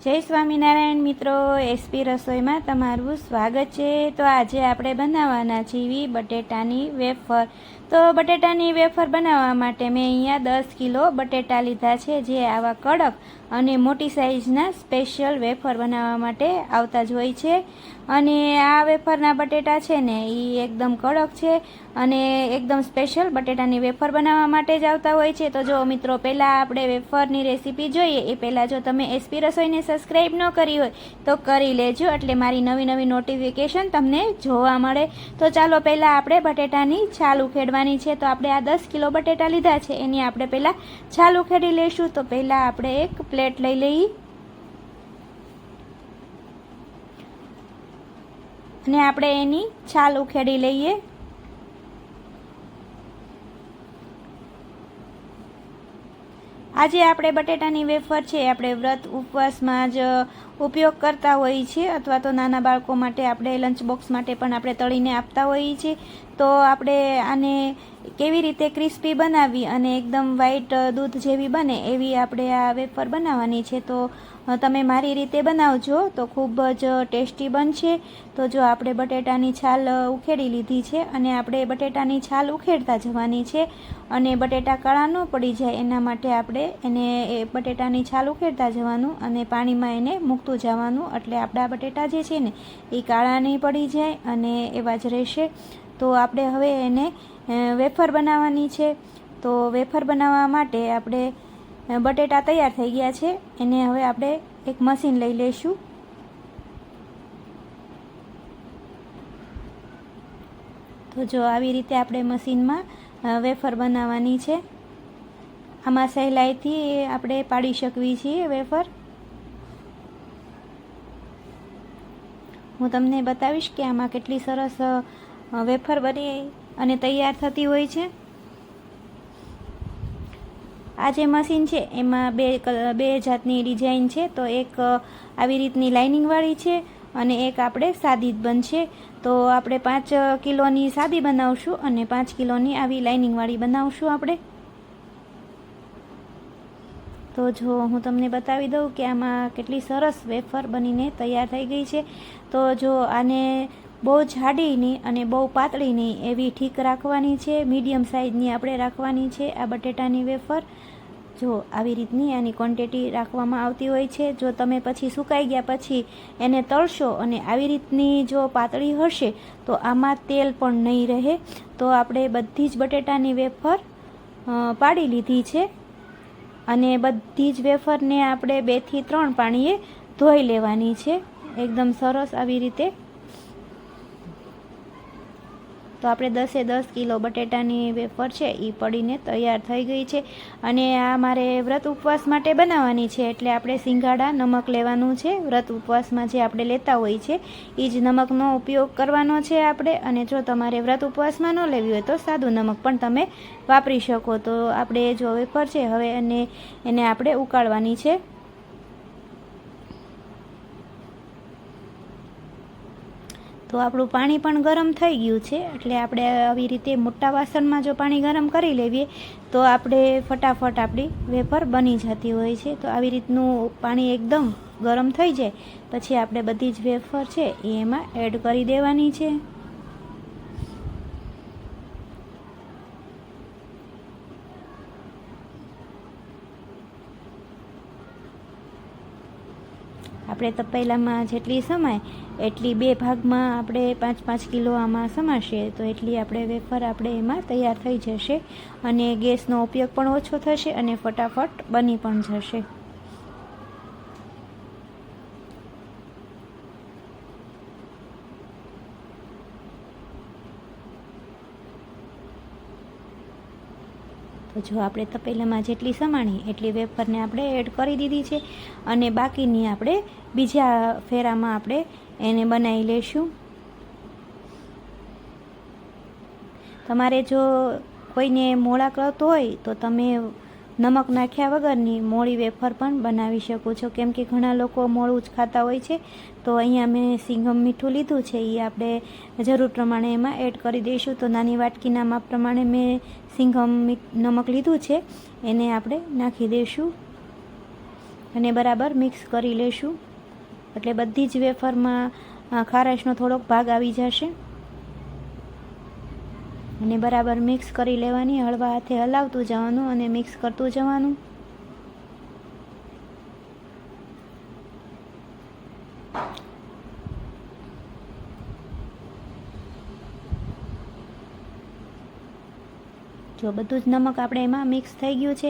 જય સ્વામિનારાયણ મિત્રો, એસપી રસોઈમાં તમારું સ્વાગત છે। તો આજે આપણે બનાવવાના છીએ બટેટાની વેફર। તો બટેટાની વેફર બનાવવા માટે મેં અહીંયા 10 કિલો બટેટા લીધા છે, જે આવા કડક અને મોટી સાઇઝના સ્પેશિયલ વેફર બનાવવા માટે આવતા જ હોય છે। અને આ વેફરના બટેટા છે ને એ એકદમ કડક છે અને એકદમ સ્પેશિયલ બટેટાની વેફર બનાવવા માટે જ આવતા હોય છે। તો જો મિત્રો, પહેલાં આપણે વેફરની રેસીપી જોઈએ એ પહેલાં જો તમે એસપી રસોઈને સબસ્ક્રાઈબ ન કરી હોય તો કરી લેજો, એટલે મારી નવી નવી નોટિફિકેશન તમને જોવા મળે। તો ચાલો પહેલાં આપણે બટેટાની છાલ ઉખેડવાની છે। તો આપણે આ 10 કિલો બટેટા લીધા છે એની આપણે પહેલાં છાલ ઉખેડી લઈશું। તો પહેલાં આપણે એક પ્લેટ લઈ લઈએ અને આપણે એની છાલ ઉખેડી લઈએ। આજે આપણે બટેટાની વેફર છે આપણે વ્રત ઉપવાસમાં જ ઉપયોગ કરતા હોઈએ છીએ, અથવા તો નાના બાળકો માટે આપણે લંચ બોક્સ માટે પણ આપણે તળીને આપતા હોઈએ છીએ। તો આપણે આને કેવી રીતે ક્રિસ્પી બનાવી અને એકદમ વ્હાઈટ દૂધ જેવી બને એવી આપણે આ વેફર બનાવવાની છે। તો તમે મારી રીતે બનાવજો તો ખૂબ જ ટેસ્ટી બનશે। તો જો આપણે બટેટાની છાલ ઉખેડી લીધી છે અને આપણે બટેટાની છાલ ઉખેડતા જવાની છે, અને બટેટા કાળા ન પડી જાય એના માટે આપણે એને બટેટાની છાલ ઉખેડતા જવાનું અને પાણીમાં એને મૂકતું જવાનું, એટલે આપણા બટેટા જે છે ને એ કાળા નહીં પડી જાય અને એવા જ રહેશે। તો આપણે હવે એને વેફર બનાવવાની છે। તો વેફર બનાવવા માટે આપણે બટેટા તૈયાર થઈ ગયા છે, એને હવે આપણે એક મશીન લઈ લઈશું। તો જો આવી રીતે આપણે મશીનમાં વેફર બનાવવાની છે। આમાં સહેલાઈથી આપણે પાડી શકીએ છીએ વેફર। હું તમને બતાવીશ કે આમાં કેટલી સરસ વેફર બની અને તૈયાર થતી હોય છે। આ જે મશીન છે એમાં બે જાતની ડિઝાઇન છે। તો એક આવી રીતની લાઇનિંગવાળી છે અને એક આપણે સાદી જ બનશે। તો આપણે 5 કિલોની સાદી બનાવશું અને 5 કિલોની આવી લાઇનિંગવાળી બનાવશું આપણે। તો જો હું તમને બતાવી દઉં કે આમાં કેટલી સરસ વેફર બનીને તૈયાર થઈ ગઈ છે। તો જો આને બહુ જાડી નહીં અને બહુ પાતળી નહીં એવી ઠીક રાખવાની છે, મીડિયમ સાઇઝની આપણે રાખવાની છે આ બટેટાની વેફર। જો આવી રીતની આની ક્વોન્ટિટી રાખવામાં આવતી હોય છે। જો તમે પછી સુકાઈ ગયા પછી એને તળશો અને આવી રીતની જો પાતળી હશે તો આમાં તેલ પણ નહીં રહે। તો આપણે બધી જ બટેટાની વેફર પાડી લીધી છે અને બધી જ વેફરને આપણે 2 થી 3 પાણીએ ધોઈ લેવાની છે એકદમ સરસ આવી રીતે। તો આપણે 10 કિલો બટેટાની વેફર છે એ પડીને તૈયાર થઈ ગઈ છે। અને આ મારે વ્રત ઉપવાસ માટે બનાવવાની છે, એટલે આપણે સિંગાડા નમક લેવાનું છે। વ્રત ઉપવાસમાં જે આપણે લેતા હોય છે એ જ નમકનો ઉપયોગ કરવાનો છે આપણે। અને જો તમારે વ્રત ઉપવાસમાં ન લેવી હોય તો સાદું નમક પણ તમે વાપરી શકો। તો આપણે જો વેફર છે હવે એને આપણે ઉકાળવાની છે। તો આપણું પાણી પણ ગરમ થઈ ગયું છે, એટલે આપણે આવી રીતે મોટા વાસણમાં જો પાણી ગરમ કરી લેવીએ તો આપણે ફટાફટ આપણી વેફર બની જતી હોય છે। તો આવી રીતનું પાણી એકદમ ગરમ થઈ જાય પછી આપણે બધી જ વેફર છે એ એમાં એડ કરી દેવાની છે। આપણે તપેલામાં જેટલી સમાય એટલી 2 ભાગમાં આપણે 5-5 કિલો આમાં સમાશે તો એટલી આપણે વેફર આપણે એમાં તૈયાર થઈ જશે અને ગેસનો ઉપયોગ પણ ઓછો થશે અને ફટાફટ બની પણ જશે। તો જો આપણે તપેલામાં જેટલી સમાણી એટલી વેફરને આપણે એડ કરી દીધી છે અને બાકીની આપણે બીજા ફેરામાં આપણે એને બનાવી લઈશું। તમારે જો કોઈને મોળા કરતો હોય તો તમે નમક નાખ્યા વગરની મોળી વેફર પણ બનાવી શકો છો, કેમ કે ઘણા લોકો મોળું જ ખાતા હોય છે। તો અહીંયા મેં સિંઘમ મીઠું લીધું છે એ આપણે જરૂર પ્રમાણે એમાં એડ કરી દઈશું। તો નાની વાટકીના માપ પ્રમાણે મેં સિંઘમ નમક લીધું છે એને આપણે નાખી દઈશું। અને બરાબર મિક્સ કરી લેશું, એટલે બધી જ વેફરમાં ખારાશનો થોડોક ભાગ આવી જશે. અને બરાબર મિક્સ કરી લેવાની, હળવા હાથે હલાવતું જવાનું અને મિક્સ કરતું જવાનું. જો બધું જ નમક આપણે એમાં મિક્સ થઈ ગયું છે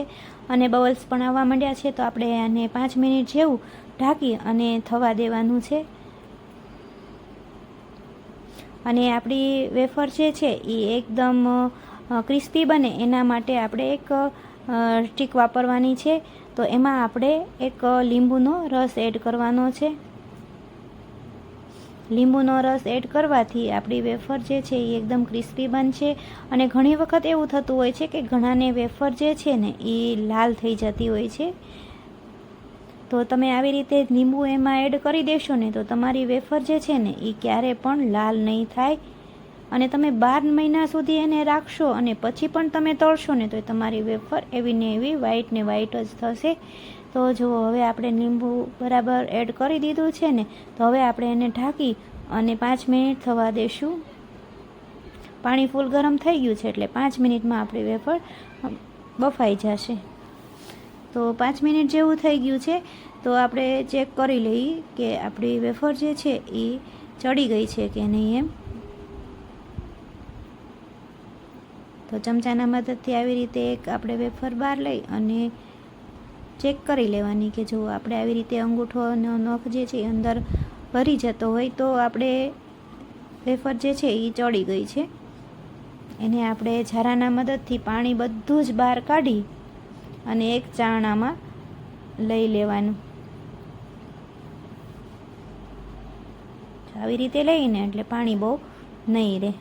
અને બબલ્સ પણ આવવા માંડ્યા છે, તો આપણે આને 5 મિનિટ જેવું ઢાંકી અને થવા દેવાનું છે. અને આપણી વેફર જે છે એ એકદમ ક્રિસ્પી બને એના માટે આપણે એક સ્ટીક વાપરવાની છે. તો એમાં આપણે એક લીંબુનો રસ એડ કરવાનો છે. લીંબુનો રસ એડ કરવાથી આપણી વેફર જે છે એ એકદમ ક્રિસ્પી બનશે. અને ઘણી વખત એવું થતું હોય છે કે ઘણાને વેફર જે છે ને એ લાલ થઈ જતી હોય છે, તો તમે આવી રીતે લીંબુ એમાં એડ કરી દેશો ને તો તમારી વેફર જે છે ને એ ક્યારે પણ લાલ નહીં થાય. અને તમે 12 મહિના સુધી એને રાખશો અને પછી પણ તમે તળશો ને તો તમારી વેફર એવી ને એવી વ્હાઈટ ને વ્હાઈટ જ થશે. તો જો હવે આપણે લીંબુ બરાબર એડ કરી દીધું છે ને, તો હવે આપણે એને ઢાંકી અને 5 મિનિટ થવા દેશું. પાણી ફૂલ ગરમ થઈ ગયું છે એટલે 5 મિનિટમાં આપણી વેફર બફાઈ જશે. તો 5 મિનિટ જેવું થઈ ગયું છે, તો આપણે ચેક કરી લઈએ કે આપણી વેફર જે છે એ ચડી ગઈ છે કે નહીં એમ. તો ચમચાના મદદથી આવી રીતે એક આપણે વેફર બહાર લઈ અને ચેક કરી લેવાની કે જો આપણે આવી રીતે અંગૂઠોનો નખ જે છે એ અંદર ભરી જતો હોય તો આપણે વેફર જે છે એ ચડી ગઈ છે. એને આપણે ઝારાના મદદથી પાણી બધું જ બહાર કાઢી અને એક ચારણામાં લઈ લેવાનું. આવી રીતે લઈને એટલે પાણી બહુ નહીં રહે.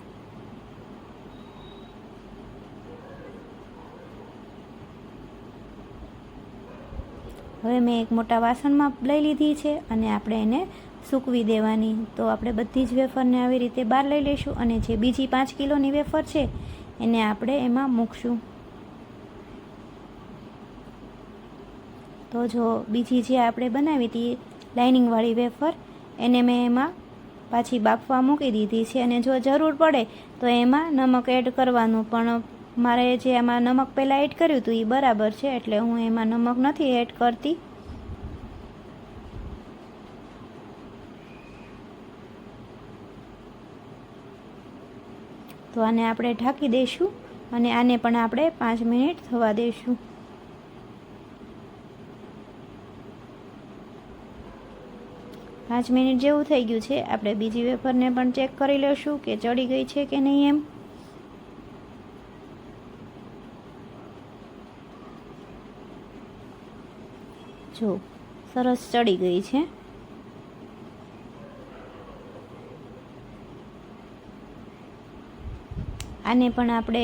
હવે મેં એક મોટા વાસણમાં લઈ લીધી છે અને આપણે એને સૂકવી દેવાની. તો આપણે બધી જ વેફરને આવી રીતે બહાર લઈ લઈશું અને જે બીજી 5 કિલોની વેફર છે એને આપણે એમાં મૂકશું. તો જો બીજી જે આપણે બનાવી હતી લાઇનિંગવાળી વેફર એને મેં એમાં પાછી બાફવા મૂકી દીધી છે. અને જો જરૂર પડે તો એમાં નમક એડ કરવાનું, પણ મારે જે આમાં નમક પહેલાં એડ કર્યું હતું એ બરાબર છે એટલે હું એમાં નમક નથી એડ કરતી. તો આને આપણે ઢાંકી દઈશું અને આને પણ આપણે 5 મિનિટ થવા દઈશું. પાંચ મિનિટ જેવું થઈ ગયું છે. આપણે બીજી વેફરને પણ ચેક કરી લઈશું કે ચડી ગઈ છે કે નહીં એમ. જો સરસ ચડી ગઈ છે. આને પણ આપણે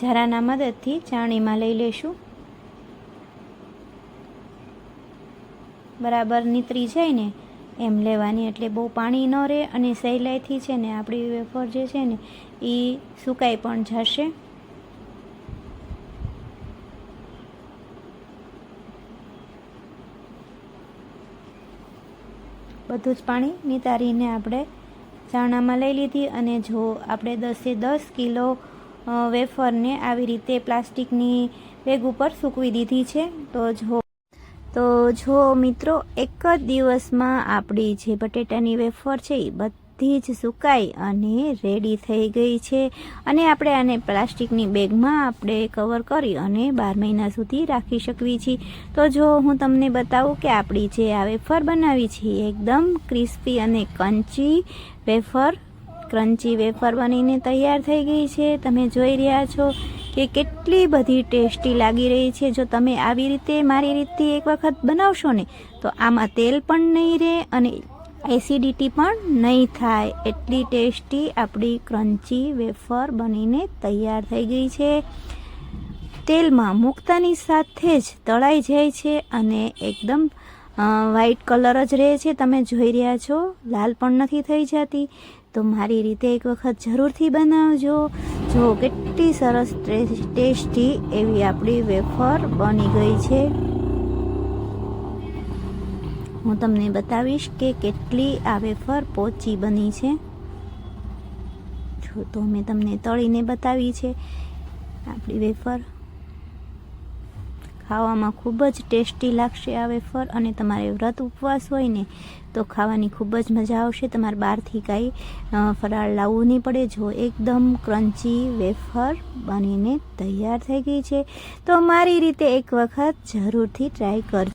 ઝારાના મદદથી ચાળણીમાં લઈ લઈશું. બરાબર નીતરી જાય ને એમ લેવાની, એટલે બહુ પાણી ન રહે અને સહેલાઈથી છે ને આપણી વેફર જે છે ને એ સુકાઈ પણ જશે. બધું જ પાણી નિતારીને આપણે ચારણામાં લઈ લીધી. અને જો આપણે 10 કિલો વેફરને આવી રીતે પ્લાસ્ટિકની બેગ ઉપર સૂકવી દીધી છે. તો જો મિત્રો એક જ દિવસમાં આપણી જે બટેટાની વેફર છે એ બધી જ સુકાઈ અને રેડી થઈ ગઈ છે. અને આપણે આને પ્લાસ્ટિકની બેગમાં આપણે કવર કરી અને 12 મહિના સુધી રાખી શકીએ છીએ. તો જો હું તમને બતાવું કે આપણી જે આ વેફર બનાવી છે એકદમ ક્રિસ્પી અને ક્રન્ચી વેફર બનીને તૈયાર થઈ ગઈ છે. તમે જોઈ રહ્યા છો કે કેટલી બધી ટેસ્ટી લાગી રહી છે. જો તમે આવી રીતે મારી રીતે એક વખત બનાવશો ને તો આમાં તેલ પણ નહીં રહે અને એસિડિટી પણ નહીં થાય. એટલી ટેસ્ટી આપણી ક્રન્ચી વેફર બનીને તૈયાર થઈ ગઈ છે. તેલમાં મૂકતાની સાથે જ તળાઈ જાય છે અને એકદમ વ્હાઈટ કલર જ રહે છે. તમે જોઈ રહ્યા છો, લાલ પણ નથી થઈ જતી. તો મારી રીતે એક વખત જરૂરથી બનાવજો. જો કેટલી સરસ ટેસ્ટી એવી આપણી વેફર બની ગઈ છે. હું તમને બતાવીશ કે કેટલી આ વેફર પોચી બની છે. જો તો મેં તમને તળીને બતાવી છે આપણી વેફર. ખાવામાં ખૂબ જ ટેસ્ટી લાગશે આ વેફર, અને તમારે વ્રત ઉપવાસ હોય ને તો ખાવાની ખૂબ જ મજા આવશે. તમારે બહારથી કાંઈ ફરાળ લાવવું નહીં પડે. જો એકદમ ક્રન્ચી વેફર બનીને તૈયાર થઈ ગઈ છે. તો મારી રીતે એક વખત જરૂરથી ટ્રાય કરજો.